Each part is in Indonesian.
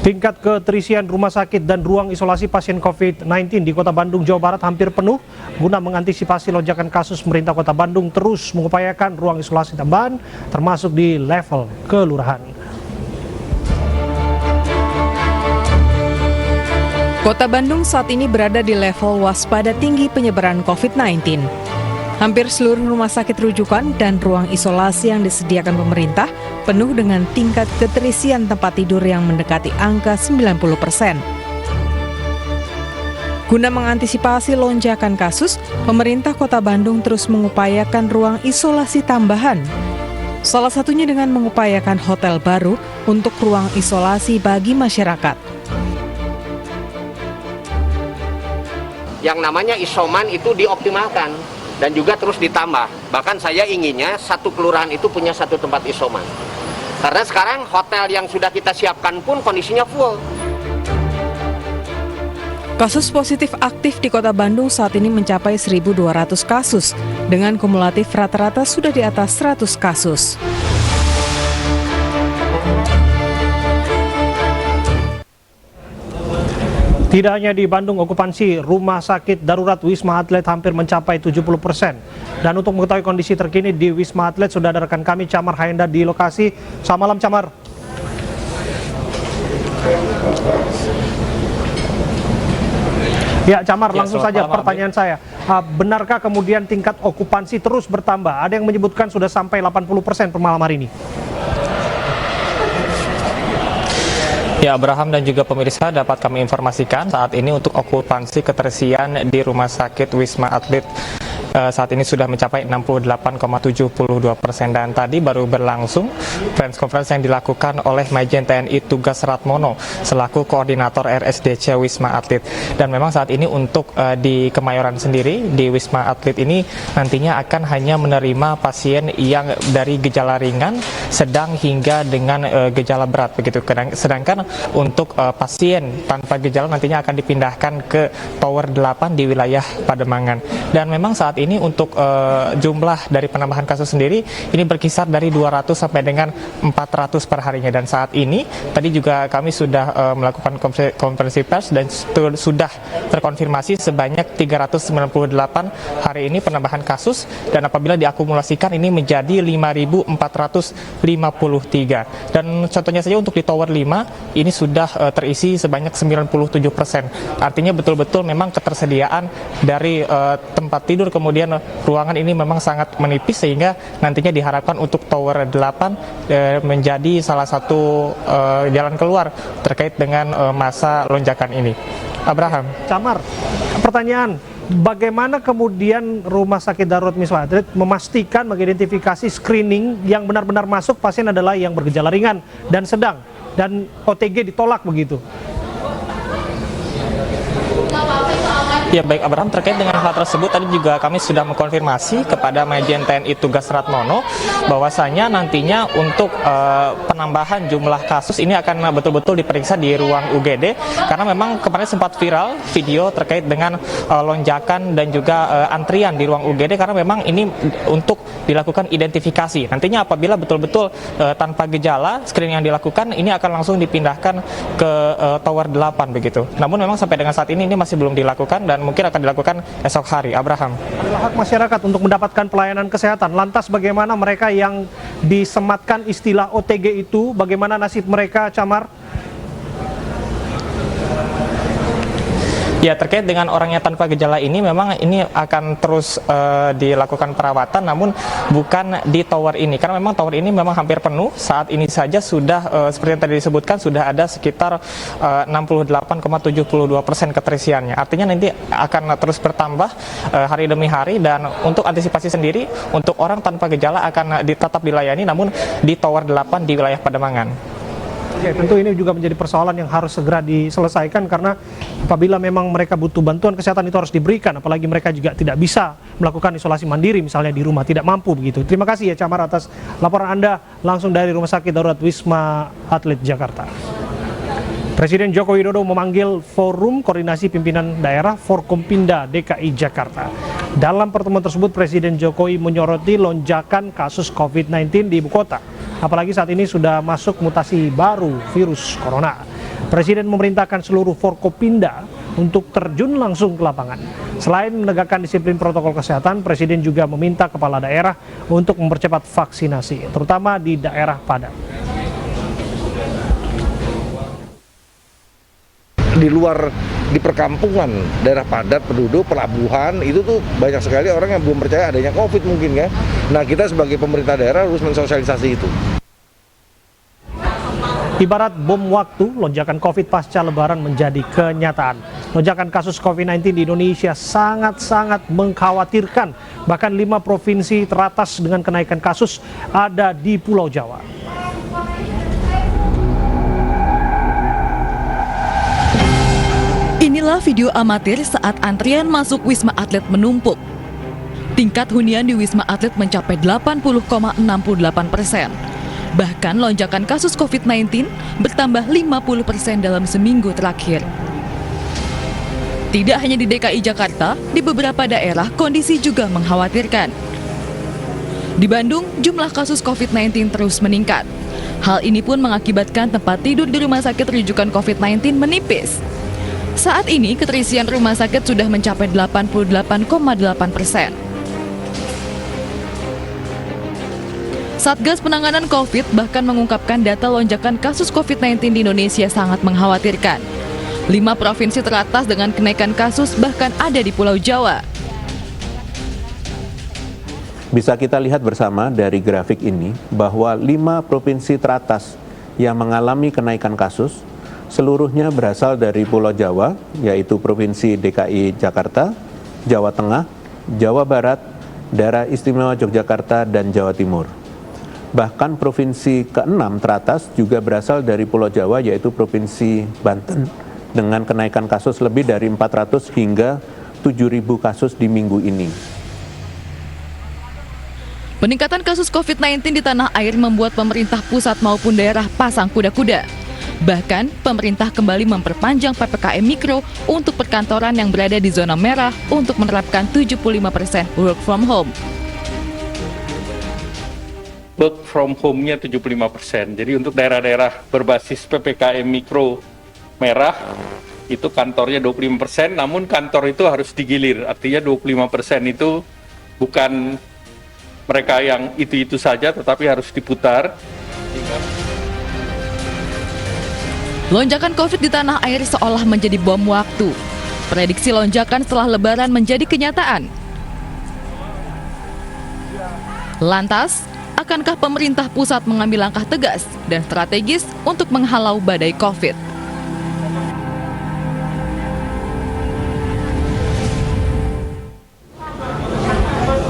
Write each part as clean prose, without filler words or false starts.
Tingkat keterisian rumah sakit dan ruang isolasi pasien COVID-19 di Kota Bandung, Jawa Barat hampir penuh. Guna mengantisipasi lonjakan kasus, pemerintah Kota Bandung terus mengupayakan ruang isolasi tambahan, termasuk di level kelurahan. Kota Bandung saat ini berada di level waspada tinggi penyebaran COVID-19. Hampir seluruh rumah sakit rujukan dan ruang isolasi yang disediakan pemerintah penuh dengan tingkat keterisian tempat tidur yang mendekati angka 90%. Guna mengantisipasi lonjakan kasus, pemerintah Kota Bandung terus mengupayakan ruang isolasi tambahan. Salah satunya dengan mengupayakan hotel baru untuk ruang isolasi bagi masyarakat. Yang namanya isoman itu dioptimalkan dan juga terus ditambah. Bahkan saya inginnya satu kelurahan itu punya satu tempat isoman. Karena sekarang hotel yang sudah kita siapkan pun kondisinya full. Kasus positif aktif di Kota Bandung saat ini mencapai 1.200 kasus, dengan kumulatif rata-rata sudah di atas 100 kasus. Tidak hanya di Bandung, okupansi rumah sakit darurat Wisma Atlet hampir mencapai 70%. Dan untuk mengetahui kondisi terkini di Wisma Atlet, sudah ada rekan kami Camar Haenda di lokasi. Selamat malam, Camar. Ya, Camar, langsung saja pertanyaan saya. Benarkah kemudian tingkat okupansi terus bertambah? Ada yang menyebutkan sudah sampai 80% per malam hari ini. Ya, Abraham dan juga pemirsa, dapat kami informasikan saat ini untuk okupansi keterisian di Rumah Sakit Wisma Atlet saat ini sudah mencapai 68,72% dan tadi baru berlangsung press conference yang dilakukan oleh Majen TNI Tugas Ratmono selaku koordinator RSDC Wisma Atlet. Dan memang saat ini untuk di Kemayoran sendiri di Wisma Atlet ini nantinya akan hanya menerima pasien yang dari gejala ringan, sedang hingga dengan gejala berat begitu. Sedangkan untuk pasien tanpa gejala nantinya akan dipindahkan ke Tower 8 di wilayah Pademangan. Dan memang saat ini untuk jumlah dari penambahan kasus sendiri ini berkisar dari 200 sampai dengan 400 per harinya. Dan saat ini tadi juga kami sudah melakukan konferensi pers dan sudah terkonfirmasi sebanyak 398 hari ini penambahan kasus, dan apabila diakumulasikan ini menjadi 5.453. Dan contohnya saja untuk di Tower 5 ini sudah terisi sebanyak 97%. Artinya betul-betul memang ketersediaan dari tempat tidur kemudian ruangan ini memang sangat menipis, sehingga nantinya diharapkan untuk Tower 8 menjadi salah satu jalan keluar terkait dengan masa lonjakan ini. Abraham. Camar, pertanyaan, bagaimana kemudian Rumah Sakit Darurat Wisma Atlet memastikan mengidentifikasi screening yang benar-benar masuk pasien adalah yang bergejala ringan dan sedang dan OTG ditolak begitu? Ya baik Abraham, terkait dengan hal tersebut tadi juga kami sudah mengkonfirmasi kepada Majen TNI Tugas Ratmono bahwasanya nantinya untuk penambahan jumlah kasus ini akan betul-betul diperiksa di ruang UGD, karena memang kemarin sempat viral video terkait dengan lonjakan dan juga antrian di ruang UGD, karena memang ini untuk dilakukan identifikasi. Nantinya apabila betul-betul tanpa gejala screening yang dilakukan ini akan langsung dipindahkan ke Tower 8 begitu. Namun memang sampai dengan saat ini masih belum dilakukan dan mungkin akan dilakukan esok hari. Abraham. Adalah hak masyarakat untuk mendapatkan pelayanan kesehatan. Lantas bagaimana mereka yang disematkan istilah OTG itu, bagaimana nasib mereka, Camar? Ya, terkait dengan orang yang tanpa gejala ini memang ini akan terus dilakukan perawatan, namun bukan di tower ini, karena memang tower ini memang hampir penuh. Saat ini saja sudah seperti yang tadi disebutkan sudah ada sekitar 68,72% keterisiannya. Artinya nanti akan terus bertambah hari demi hari, dan untuk antisipasi sendiri untuk orang tanpa gejala akan tetap dilayani namun di Tower 8 di wilayah Pademangan. Ya, tentu ini juga menjadi persoalan yang harus segera diselesaikan, karena apabila memang mereka butuh bantuan kesehatan itu harus diberikan, apalagi mereka juga tidak bisa melakukan isolasi mandiri misalnya di rumah, tidak mampu begitu. Terima kasih ya Camar atas laporan Anda langsung dari Rumah Sakit Darurat Wisma Atlet Jakarta. Presiden Joko Widodo memanggil Forum Koordinasi Pimpinan Daerah Forkompinda DKI Jakarta. Dalam pertemuan tersebut, Presiden Jokowi menyoroti lonjakan kasus COVID-19 di ibu kota. Apalagi saat ini sudah masuk mutasi baru virus corona. Presiden memerintahkan seluruh Forkopimda untuk terjun langsung ke lapangan. Selain menegakkan disiplin protokol kesehatan, Presiden juga meminta kepala daerah untuk mempercepat vaksinasi, terutama di daerah padat. Di luar, di perkampungan, daerah padat, penduduk, pelabuhan, itu tuh banyak sekali orang yang belum percaya adanya COVID mungkin kan. Nah, kita sebagai pemerintah daerah harus mensosialisasi itu. Ibarat bom waktu, lonjakan COVID pasca Lebaran menjadi kenyataan. Lonjakan kasus COVID-19 di Indonesia sangat-sangat mengkhawatirkan. Bahkan 5 provinsi teratas dengan kenaikan kasus ada di Pulau Jawa. Inilah video amatir saat antrian masuk Wisma Atlet menumpuk. Tingkat hunian di Wisma Atlet mencapai 80,68%. Bahkan lonjakan kasus COVID-19 bertambah 50% dalam seminggu terakhir. Tidak hanya di DKI Jakarta, di beberapa daerah kondisi juga mengkhawatirkan. Di Bandung, jumlah kasus COVID-19 terus meningkat. Hal ini pun mengakibatkan tempat tidur di rumah sakit rujukan COVID-19 menipis. Saat ini, keterisian rumah sakit sudah mencapai 88,8%. Satgas Penanganan COVID bahkan mengungkapkan data lonjakan kasus COVID-19 di Indonesia sangat mengkhawatirkan. 5 provinsi teratas dengan kenaikan kasus bahkan ada di Pulau Jawa. Bisa kita lihat bersama dari grafik ini bahwa 5 provinsi teratas yang mengalami kenaikan kasus seluruhnya berasal dari Pulau Jawa, yaitu Provinsi DKI Jakarta, Jawa Tengah, Jawa Barat, Daerah Istimewa Yogyakarta, dan Jawa Timur. Bahkan provinsi ke-6 teratas juga berasal dari Pulau Jawa, yaitu Provinsi Banten, dengan kenaikan kasus lebih dari 400 hingga 7.000 kasus di minggu ini. Peningkatan kasus COVID-19 di tanah air membuat pemerintah pusat maupun daerah pasang kuda-kuda. Bahkan, pemerintah kembali memperpanjang PPKM Mikro untuk perkantoran yang berada di zona merah untuk menerapkan 75% work from home. Work from home-nya 75%. Jadi untuk daerah-daerah berbasis PPKM Mikro merah, itu kantornya 25%, namun kantor itu harus digilir. Artinya 25% itu bukan mereka yang itu-itu saja, tetapi harus diputar. Lonjakan COVID di tanah air seolah menjadi bom waktu. Prediksi lonjakan setelah Lebaran menjadi kenyataan. Lantas, akankah pemerintah pusat mengambil langkah tegas dan strategis untuk menghalau badai COVID?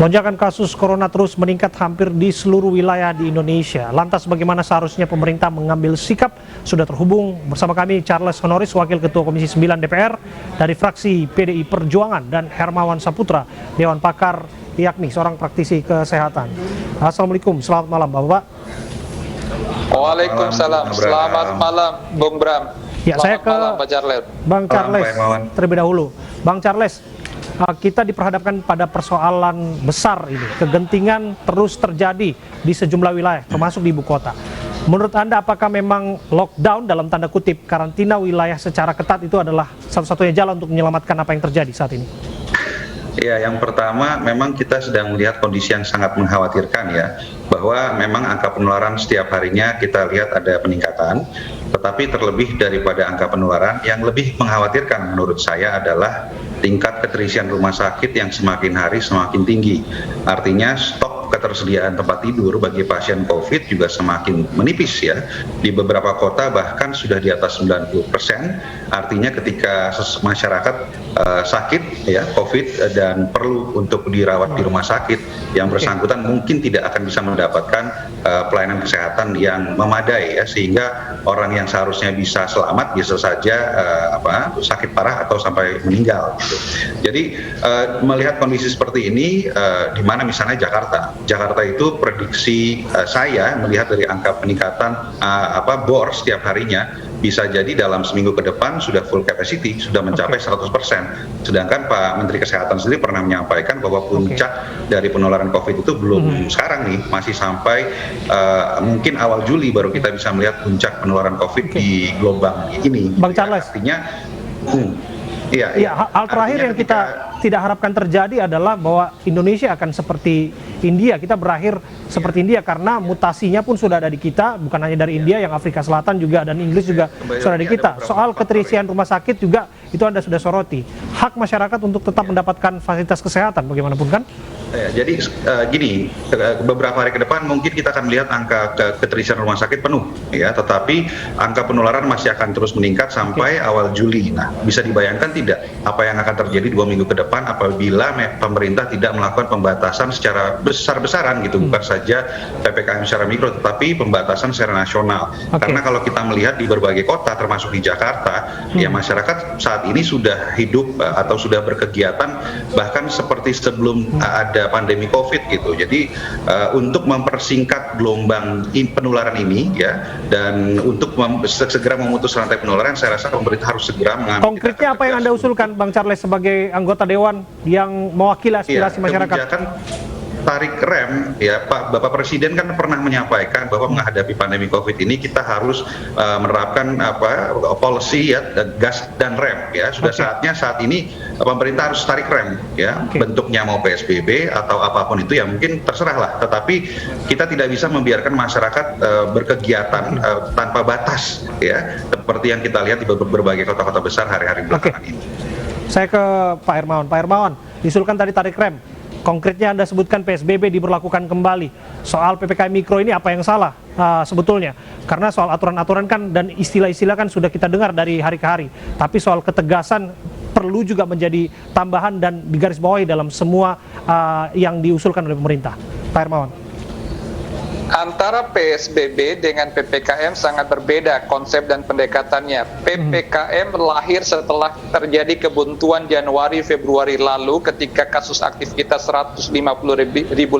Lonjakan kasus corona terus meningkat hampir di seluruh wilayah di Indonesia. Lantas bagaimana seharusnya pemerintah mengambil sikap? Sudah terhubung bersama kami Charles Honoris, Wakil Ketua Komisi 9 DPR dari fraksi PDI Perjuangan, dan Hermawan Saputra, Dewan Pakar yakni seorang praktisi kesehatan. Assalamualaikum, selamat malam Bapak. Waalaikumsalam, selamat malam Bung Bram. Ya, saya ke malam, Pak Charles. Bang Charles terlebih dahulu. Bang Charles, kita diperhadapkan pada persoalan besar ini. Kegentingan terus terjadi di sejumlah wilayah, termasuk di ibu kota. Menurut Anda, apakah memang lockdown dalam tanda kutip karantina wilayah secara ketat itu adalah satu-satunya jalan untuk menyelamatkan apa yang terjadi saat ini? Ya, yang pertama memang kita sedang melihat kondisi yang sangat mengkhawatirkan ya, bahwa memang angka penularan setiap harinya kita lihat ada peningkatan, tetapi terlebih daripada angka penularan yang lebih mengkhawatirkan menurut saya adalah tingkat keterisian rumah sakit yang semakin hari semakin tinggi. Artinya stok ketersediaan tempat tidur bagi pasien COVID juga semakin menipis ya. Di beberapa kota bahkan sudah di atas 90%. Artinya ketika masyarakat sakit ya COVID dan perlu untuk dirawat di rumah sakit, yang bersangkutan mungkin tidak akan bisa mendapatkan pelayanan kesehatan yang memadai ya, sehingga orang yang seharusnya bisa selamat bisa saja sakit parah atau sampai meninggal gitu. Jadi melihat kondisi seperti ini, di mana misalnya Jakarta itu prediksi saya melihat dari angka peningkatan bor setiap harinya bisa jadi dalam seminggu ke depan sudah full capacity, sudah mencapai 100%. Sedangkan Pak Menteri Kesehatan sendiri pernah menyampaikan bahwa puncak dari penularan COVID itu belum sekarang nih, masih sampai mungkin awal Juli baru kita bisa melihat puncak penularan COVID di gelombang ini. Bang Charles. Artinya, hal terakhir yang kita tidak harapkan terjadi adalah bahwa Indonesia akan seperti India. Kita berakhir seperti India karena mutasinya pun sudah ada di kita, bukan hanya dari India, yang Afrika Selatan juga dan Inggris juga sudah ada di kita. Soal keterisian rumah sakit juga itu Anda sudah soroti. Hak masyarakat untuk tetap mendapatkan fasilitas kesehatan bagaimanapun kan? Jadi gini, beberapa hari ke depan mungkin kita akan melihat angka keterisian rumah sakit penuh, ya. Tetapi angka penularan masih akan terus meningkat sampai awal Juli. Nah, bisa dibayangkan tidak apa yang akan terjadi 2 minggu ke depan apabila pemerintah tidak melakukan pembatasan secara besar-besaran gitu, bukan saja PPKM secara mikro, tetapi pembatasan secara nasional. Karena kalau kita melihat di berbagai kota, termasuk di Jakarta, ya masyarakat saat ini sudah hidup atau sudah berkegiatan bahkan seperti sebelum ada pandemi COVID gitu. Jadi untuk mempersingkat gelombang penularan ini, ya, dan untuk segera memutus rantai penularan, saya rasa pemerintah harus segera mengambil. Konkretnya apa yang Anda usulkan, Bang Charles, sebagai anggota Dewan yang mewakili aspirasi masyarakat? Kebijakan tarik rem, ya, Bapak Presiden kan pernah menyampaikan bahwa menghadapi pandemi COVID ini kita harus menerapkan policy, ya, gas dan rem, ya. Sudah saatnya saat ini pemerintah harus tarik rem, ya. Bentuknya mau PSBB atau apapun itu ya mungkin terserah lah, tetapi kita tidak bisa membiarkan masyarakat berkegiatan tanpa batas, ya, seperti yang kita lihat di berbagai kota-kota besar hari-hari belakangan ini. Saya ke Pak Hermawan. Pak Hermawan, diusulkan tadi tarik rem. Konkretnya Anda sebutkan PSBB diberlakukan kembali. Soal PPKM Mikro ini apa yang salah sebetulnya? Karena soal aturan-aturan kan dan istilah-istilah kan sudah kita dengar dari hari ke hari. Tapi soal ketegasan perlu juga menjadi tambahan dan digarisbawahi dalam semua yang diusulkan oleh pemerintah. Pak Hermawan. Antara PSBB dengan PPKM sangat berbeda konsep dan pendekatannya. PPKM lahir setelah terjadi kebuntuan Januari-Februari lalu ketika kasus aktif kita 150.000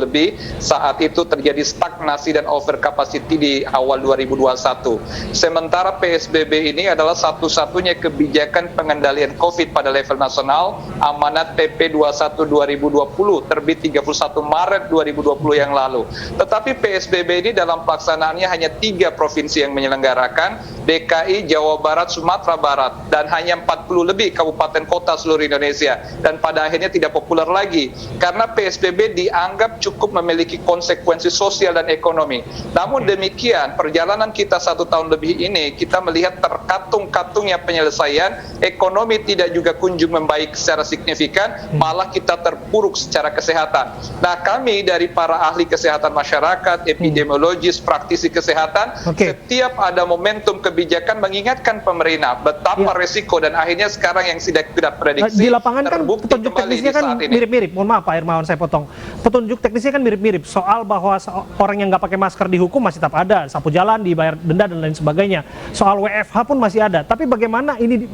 lebih. Saat itu terjadi stagnasi dan over capacity di awal 2021. Sementara PSBB ini adalah satu-satunya kebijakan pengendalian COVID pada level nasional, amanat PP 21 2020 terbit 31 Maret 2020 yang lalu. Tetapi PSBB ini dalam pelaksanaannya hanya 3 provinsi yang menyelenggarakan, DKI, Jawa Barat, Sumatera Barat, dan hanya 40 lebih kabupaten kota seluruh Indonesia. Dan pada akhirnya tidak populer lagi, karena PSBB dianggap cukup memiliki konsekuensi sosial dan ekonomi. Namun demikian, perjalanan kita 1 tahun lebih ini, kita melihat terkatung-katungnya penyelesaian, ekonomi tidak juga kunjung membaik secara signifikan, malah kita terpuruk secara kesehatan. Nah, kami dari para ahli kesehatan masyarakat, epidemiologis, praktisi kesehatan, setiap ada momentum kebijakan mengingatkan pemerintah betapa resiko, dan akhirnya sekarang yang tidak prediksi di lapangan kan petunjuk teknisnya kan mirip-mirip. Mohon maaf Pak Hermawan, saya potong. Petunjuk teknisnya kan mirip-mirip. Soal bahwa orang yang nggak pakai masker dihukum masih tetap ada, sapu jalan, dibayar denda dan lain sebagainya. Soal WFH pun masih ada. Tapi bagaimana ini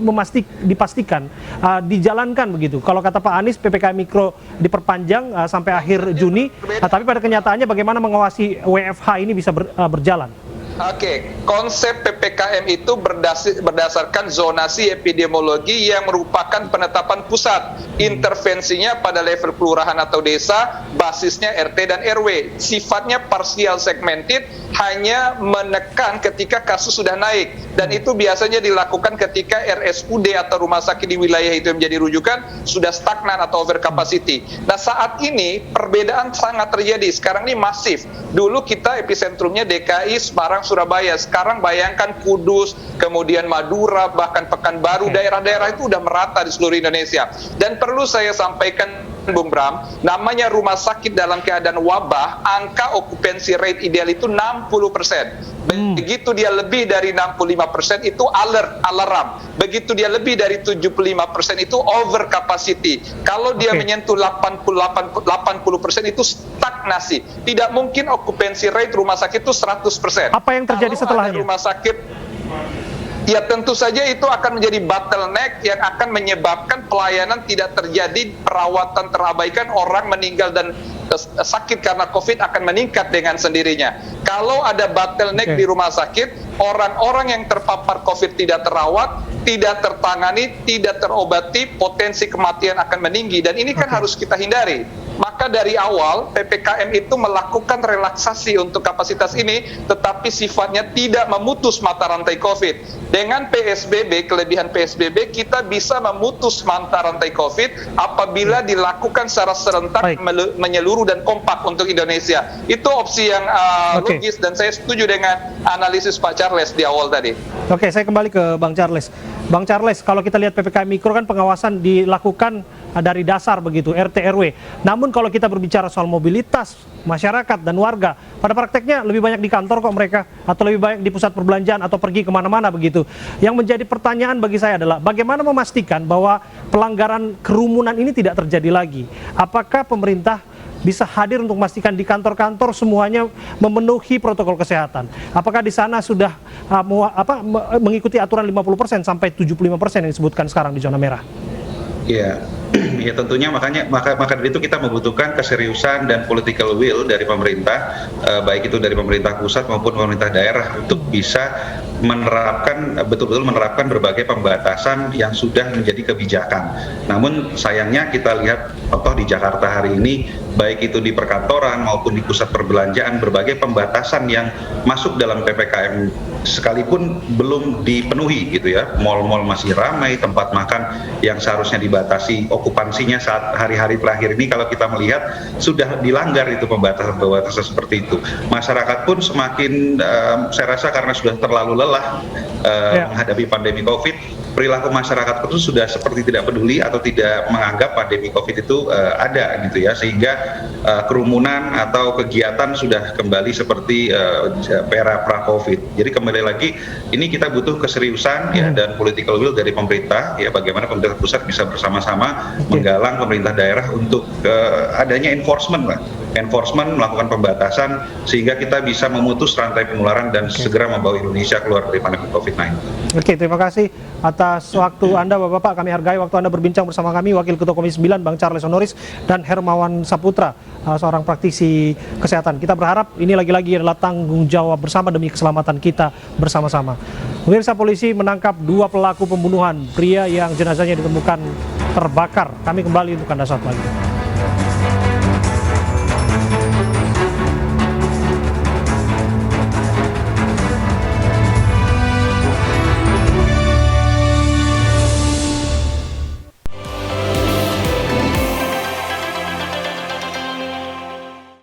dipastikan dijalankan begitu? Kalau kata Pak Anies, PPKM Mikro diperpanjang sampai akhir Juni, tapi pada kenyataannya bagaimana mengawasi WFH ini bisa berjalan? Konsep PPKM itu berdasarkan zonasi epidemiologi yang merupakan penetapan pusat. Intervensinya pada level kelurahan atau desa, basisnya RT dan RW. Sifatnya parsial segmented, hanya menekan ketika kasus sudah naik. Dan itu biasanya dilakukan ketika RSUD atau rumah sakit di wilayah itu yang menjadi rujukan sudah stagnan atau over capacity. Nah, saat ini perbedaan sangat terjadi. Sekarang ini masif. Dulu kita epicentrumnya DKI, Semarang, Surabaya. Sekarang bayangkan Kudus, kemudian Madura, bahkan Pekanbaru, daerah-daerah itu udah merata di seluruh Indonesia. Dan perlu saya sampaikan, Bung Bram, namanya rumah sakit dalam keadaan wabah, angka okupansi rate ideal itu 60%. Begitu dia lebih dari 65% itu alarm. Begitu dia lebih dari 75% itu over capacity. Kalau dia menyentuh 80% itu stagnasi. Tidak mungkin okupansi rate rumah sakit itu 100%. Apa yang terjadi setelahnya? Rumah sakit, ya tentu saja itu akan menjadi bottleneck yang akan menyebabkan pelayanan tidak terjadi, perawatan terabaikan, orang meninggal dan sakit karena COVID akan meningkat dengan sendirinya. Kalau ada bottleneck di rumah sakit, orang-orang yang terpapar COVID tidak terawat, tidak tertangani, tidak terobati, potensi kematian akan meninggi. Dan ini kan harus kita hindari. Maka dari awal PPKM itu melakukan relaksasi untuk kapasitas ini, tetapi sifatnya tidak memutus mata rantai COVID. Dengan PSBB, kelebihan PSBB, kita bisa memutus mata rantai COVID apabila dilakukan secara serentak, menyeluruh dan kompak untuk Indonesia. Itu opsi yang logis, dan saya setuju dengan analisis Pak Charles di awal tadi. Oke, saya kembali ke Bang Charles. Bang Charles, kalau kita lihat PPKM Mikro kan pengawasan dilakukan dari dasar begitu, RT RW. Namun kalau kita berbicara soal mobilitas masyarakat dan warga, pada prakteknya lebih banyak di kantor kok mereka, atau lebih banyak di pusat perbelanjaan atau pergi kemana-mana begitu. Yang menjadi pertanyaan bagi saya adalah bagaimana memastikan bahwa pelanggaran kerumunan ini tidak terjadi lagi. Apakah pemerintah bisa hadir untuk memastikan di kantor-kantor semuanya memenuhi protokol kesehatan? Apakah di sana sudah mengikuti aturan 50% sampai 75% yang disebutkan sekarang di zona merah? Ya, ya tentunya maka dari itu kita membutuhkan keseriusan dan political will dari pemerintah, baik itu dari pemerintah pusat maupun pemerintah daerah, untuk bisa betul-betul menerapkan berbagai pembatasan yang sudah menjadi kebijakan. Namun sayangnya kita lihat contoh di Jakarta hari ini, baik itu di perkantoran maupun di pusat perbelanjaan, berbagai pembatasan yang masuk dalam PPKM sekalipun belum dipenuhi gitu ya. Mal-mal masih ramai, tempat makan yang seharusnya dibatasi okupansinya saat hari-hari terakhir ini kalau kita melihat sudah dilanggar itu pembatasan-pembatasan seperti itu. Masyarakat pun semakin saya rasa karena sudah terlalu lelah menghadapi pandemi COVID, perilaku masyarakat itu sudah seperti tidak peduli atau tidak menganggap pandemi COVID itu ada gitu ya, sehingga kerumunan atau kegiatan sudah kembali seperti era pra-COVID. Jadi kembali lagi ini kita butuh keseriusan ya dan political will dari pemerintah ya, bagaimana pemerintah pusat bisa bersama-sama menggalang pemerintah daerah untuk adanya enforcement melakukan pembatasan sehingga kita bisa memutus rantai penularan dan segera membawa Indonesia keluar dari pandemi COVID-19. Oke, terima kasih atas waktu Anda Bapak-Bapak, kami hargai waktu Anda berbincang bersama kami, Wakil Ketua Komisi 9 Bang Charles Honoris dan Hermawan Saputra, seorang praktisi kesehatan. Kita berharap ini lagi-lagi adalah tanggung jawab bersama demi keselamatan kita bersama-sama. Pemirsa, polisi menangkap 2 pelaku pembunuhan pria yang jenazahnya ditemukan terbakar. Kami kembali untuk Anda saat lagi.